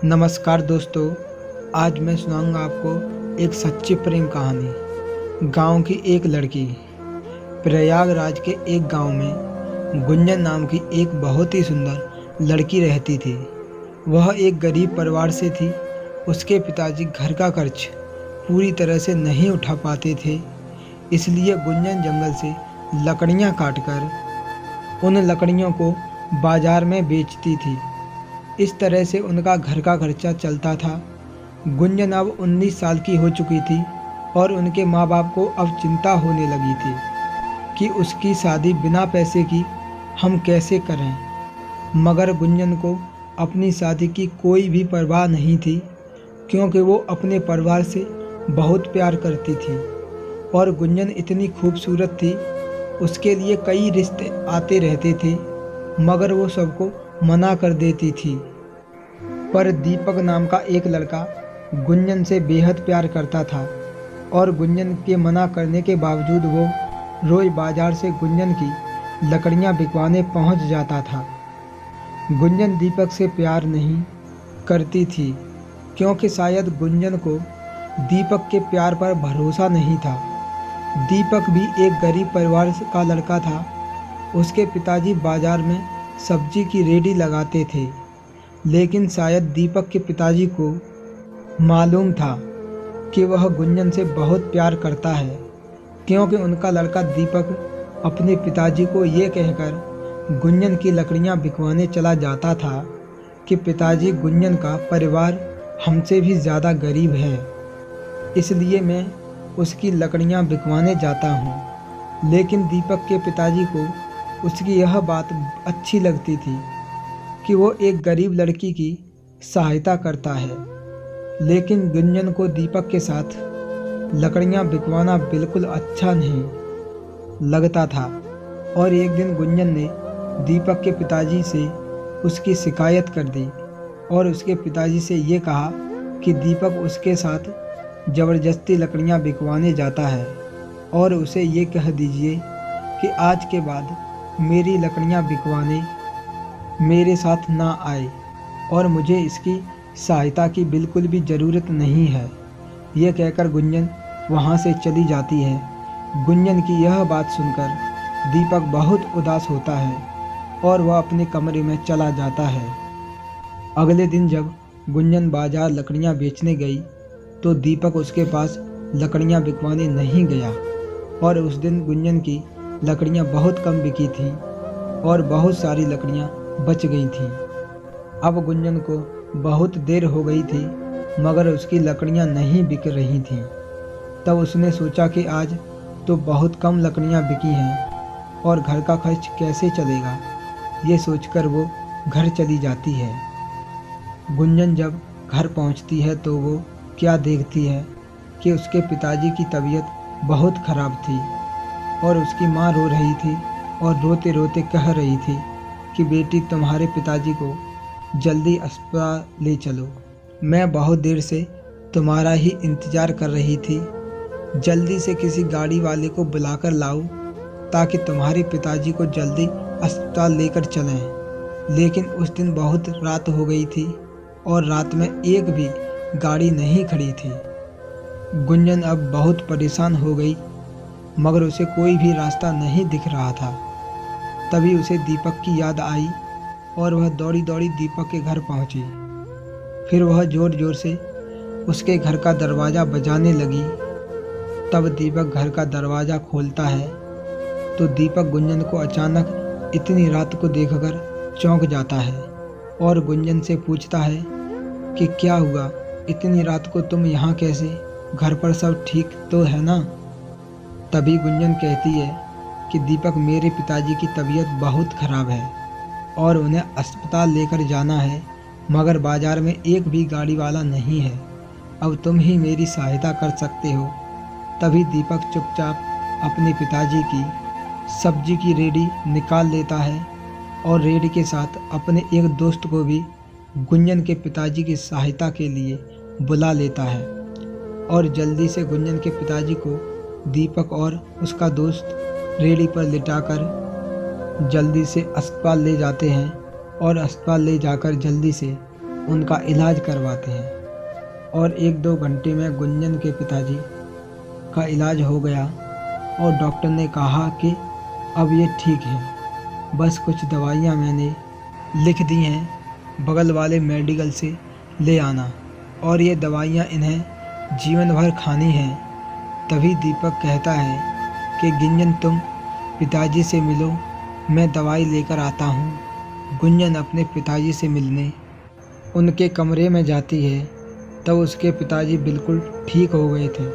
नमस्कार दोस्तों, आज मैं सुनाऊंगा आपको एक सच्ची प्रेम कहानी। गांव की एक लड़की। प्रयागराज के एक गांव में गुंजन नाम की एक बहुत ही सुंदर लड़की रहती थी। वह एक गरीब परिवार से थी। उसके पिताजी घर का खर्च पूरी तरह से नहीं उठा पाते थे, इसलिए गुंजन जंगल से लकड़ियां काटकर उन लकड़ियों को बाजार में बेचती थी। इस तरह से उनका घर का खर्चा चलता था। गुंजन अब 19 साल की हो चुकी थी और उनके माँ बाप को अब चिंता होने लगी थी कि उसकी शादी बिना पैसे की हम कैसे करें। मगर गुंजन को अपनी शादी की कोई भी परवाह नहीं थी, क्योंकि वो अपने परिवार से बहुत प्यार करती थी और गुंजन इतनी खूबसूरत थी। उसके लिए कई रिश्ते आते रहते थे, मगर वो सबको मना कर देती थी। पर दीपक नाम का एक लड़का गुंजन से बेहद प्यार करता था और गुंजन के मना करने के बावजूद वो रोज बाजार से गुंजन की लकड़ियां बिकवाने पहुंच जाता था। गुंजन दीपक से प्यार नहीं करती थी, क्योंकि शायद गुंजन को दीपक के प्यार पर भरोसा नहीं था। दीपक भी एक गरीब परिवार का लड़का था। उसके पिताजी बाजार में सब्जी की रेहड़ी लगाते थे, लेकिन शायद दीपक के पिताजी को मालूम था कि वह गुंजन से बहुत प्यार करता है, क्योंकि उनका लड़का दीपक अपने पिताजी को ये कहकर गुंजन की लकड़ियां बिकवाने चला जाता था कि पिताजी, गुंजन का परिवार हमसे भी ज़्यादा गरीब है, इसलिए मैं उसकी लकड़ियां बिकवाने जाता हूँ। लेकिन दीपक के पिताजी को उसकी यह बात अच्छी लगती थी कि वो एक गरीब लड़की की सहायता करता है। लेकिन गुंजन को दीपक के साथ लकड़ियां बिकवाना बिल्कुल अच्छा नहीं लगता था और एक दिन गुंजन ने दीपक के पिताजी से उसकी शिकायत कर दी और उसके पिताजी से ये कहा कि दीपक उसके साथ ज़बरदस्ती लकड़ियां बिकवाने जाता है और उसे ये कह दीजिए कि आज के बाद मेरी लकड़ियां बिकवाने मेरे साथ ना आए और मुझे इसकी सहायता की बिल्कुल भी ज़रूरत नहीं है। यह कहकर गुंजन वहाँ से चली जाती है। गुंजन की यह बात सुनकर दीपक बहुत उदास होता है और वह अपने कमरे में चला जाता है। अगले दिन जब गुंजन बाजार लकड़ियाँ बेचने गई तो दीपक उसके पास लकड़ियाँ बिकवाने नहीं गया और उस दिन गुंजन की लकड़ियाँ बहुत कम बिकी थीं और बहुत सारी लकड़ियाँ बच गई थीं। अब गुंजन को बहुत देर हो गई थी, मगर उसकी लकड़ियाँ नहीं बिक रही थीं। तब उसने सोचा कि आज तो बहुत कम लकड़ियाँ बिकी हैं और घर का खर्च कैसे चलेगा। ये सोचकर वो घर चली जाती है। गुंजन जब घर पहुंचती है तो वो क्या देखती है कि उसके पिताजी की तबीयत बहुत ख़राब थी और उसकी माँ रो रही थी और रोते रोते कह रही थी कि बेटी, तुम्हारे पिताजी को जल्दी अस्पताल ले चलो। मैं बहुत देर से तुम्हारा ही इंतज़ार कर रही थी। जल्दी से किसी गाड़ी वाले को बुलाकर लाओ ताकि तुम्हारे पिताजी को जल्दी अस्पताल लेकर चलें। लेकिन उस दिन बहुत रात हो गई थी और रात में एक भी गाड़ी नहीं खड़ी थी। गुंजन अब बहुत परेशान हो गई, मगर उसे कोई भी रास्ता नहीं दिख रहा था। तभी उसे दीपक की याद आई और वह दौड़ी दौड़ी दीपक के घर पहुंची। फिर वह ज़ोर ज़ोर से उसके घर का दरवाज़ा बजाने लगी। तब दीपक घर का दरवाज़ा खोलता है तो दीपक गुंजन को अचानक इतनी रात को देखकर चौंक जाता है और गुंजन से पूछता है कि क्या हुआ, इतनी रात को तुम यहाँ कैसे, घर पर सब ठीक तो है ना। तभी गुंजन कहती है कि दीपक, मेरे पिताजी की तबीयत बहुत ख़राब है और उन्हें अस्पताल लेकर जाना है, मगर बाज़ार में एक भी गाड़ी वाला नहीं है। अब तुम ही मेरी सहायता कर सकते हो। तभी दीपक चुपचाप अपने पिताजी की सब्जी की रेहड़ी निकाल लेता है और रेहड़ी के साथ अपने एक दोस्त को भी गुंजन के पिताजी की सहायता के लिए बुला लेता है और जल्दी से गुंजन के पिताजी को दीपक और उसका दोस्त रेहड़ी पर लिटाकर जल्दी से अस्पताल ले जाते हैं और अस्पताल ले जाकर जल्दी से उनका इलाज करवाते हैं और 1-2 घंटे में गुंजन के पिताजी का इलाज हो गया और डॉक्टर ने कहा कि अब ये ठीक है। बस कुछ दवाइयाँ मैंने लिख दी हैं, बगल वाले मेडिकल से ले आना और ये दवाइयाँ इन्हें जीवन भर खानी हैं। तभी दीपक कहता है कि गुंजन तुम पिताजी से मिलो, मैं दवाई लेकर आता हूँ। गुंजन अपने पिताजी से मिलने उनके कमरे में जाती है। तब उसके पिताजी बिल्कुल ठीक हो गए थे।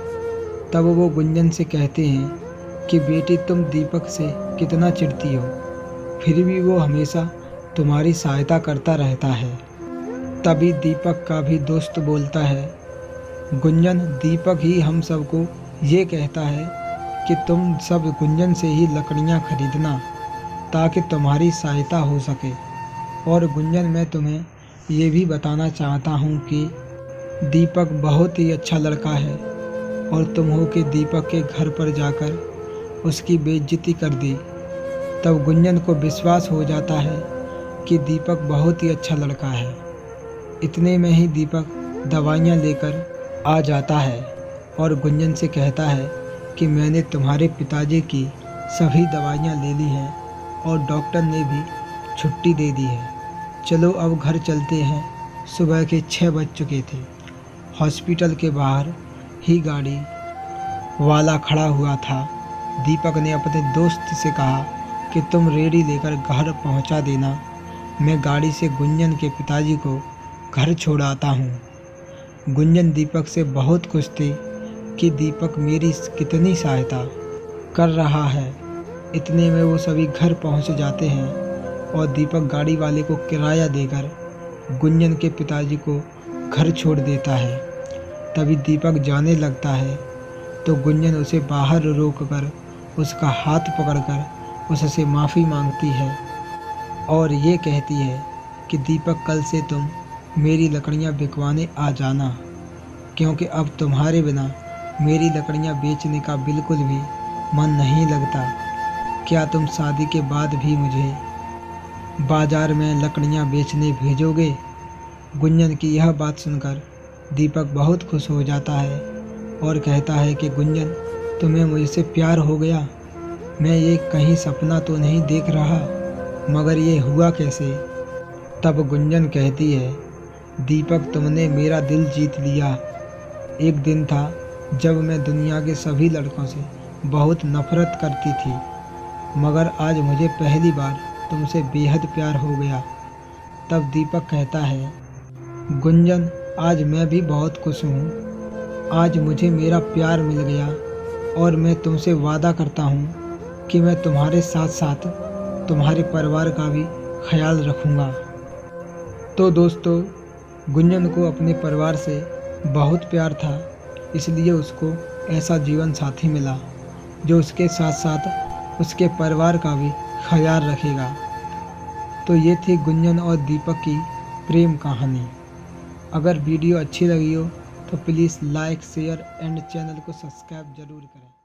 तब वो गुंजन से कहते हैं कि बेटी तुम दीपक से कितना चिढ़ती हो, फिर भी वो हमेशा तुम्हारी सहायता करता रहता है। तभी दीपक का भी दोस्त बोलता है, गुंजन दीपक ही हम सबको ये कहता है कि तुम सब गुंजन से ही लकड़ियाँ खरीदना ताकि तुम्हारी सहायता हो सके। और गुंजन मैं तुम्हें ये भी बताना चाहता हूँ कि दीपक बहुत ही अच्छा लड़का है और तुम हो कि दीपक के घर पर जाकर उसकी बेइज्जती कर दी। तब गुंजन को विश्वास हो जाता है कि दीपक बहुत ही अच्छा लड़का है। इतने में ही दीपक दवाइयाँ लेकर आ जाता है और गुंजन से कहता है कि मैंने तुम्हारे पिताजी की सभी दवाइयाँ ले ली हैं और डॉक्टर ने भी छुट्टी दे दी है। चलो अब घर चलते हैं। सुबह के 6 बज चुके थे। हॉस्पिटल के बाहर ही गाड़ी वाला खड़ा हुआ था। दीपक ने अपने दोस्त से कहा कि तुम रेडी लेकर घर पहुंचा देना, मैं गाड़ी से गुंजन के पिताजी को घर छोड़ आता हूं। गुंजन दीपक से बहुत खुश थी कि दीपक मेरी कितनी सहायता कर रहा है। इतने में वो सभी घर पहुंच जाते हैं और दीपक गाड़ी वाले को किराया देकर गुंजन के पिताजी को घर छोड़ देता है। तभी दीपक जाने लगता है तो गुंजन उसे बाहर रोककर उसका हाथ पकड़कर उससे माफ़ी मांगती है और ये कहती है कि दीपक कल से तुम मेरी लकड़ियाँ बिकवाने आ जाना, क्योंकि अब तुम्हारे बिना मेरी लकड़ियाँ बेचने का बिल्कुल भी मन नहीं लगता। क्या तुम शादी के बाद भी मुझे बाज़ार में लकड़ियाँ बेचने भेजोगे? गुंजन की यह बात सुनकर दीपक बहुत खुश हो जाता है और कहता है कि गुंजन तुम्हें मुझसे प्यार हो गया। मैं ये कहीं सपना तो नहीं देख रहा, मगर ये हुआ कैसे? तब गुंजन कहती है, दीपक तुमने मेरा दिल जीत लिया। एक दिन था जब मैं दुनिया के सभी लड़कों से बहुत नफरत करती थी, मगर आज मुझे पहली बार तुमसे बेहद प्यार हो गया। तब दीपक कहता है, गुंजन आज मैं भी बहुत खुश हूँ। आज मुझे मेरा प्यार मिल गया और मैं तुमसे वादा करता हूँ कि मैं तुम्हारे साथ साथ तुम्हारे परिवार का भी ख्याल रखूँगा। तो दोस्तों, गुंजन को अपने परिवार से बहुत प्यार था, इसलिए उसको ऐसा जीवन साथी मिला जो उसके साथ साथ उसके परिवार का भी ख्याल रखेगा। तो ये थी गुंजन और दीपक की प्रेम कहानी। अगर वीडियो अच्छी लगी हो तो please like, share and channel को सब्सक्राइब ज़रूर करें।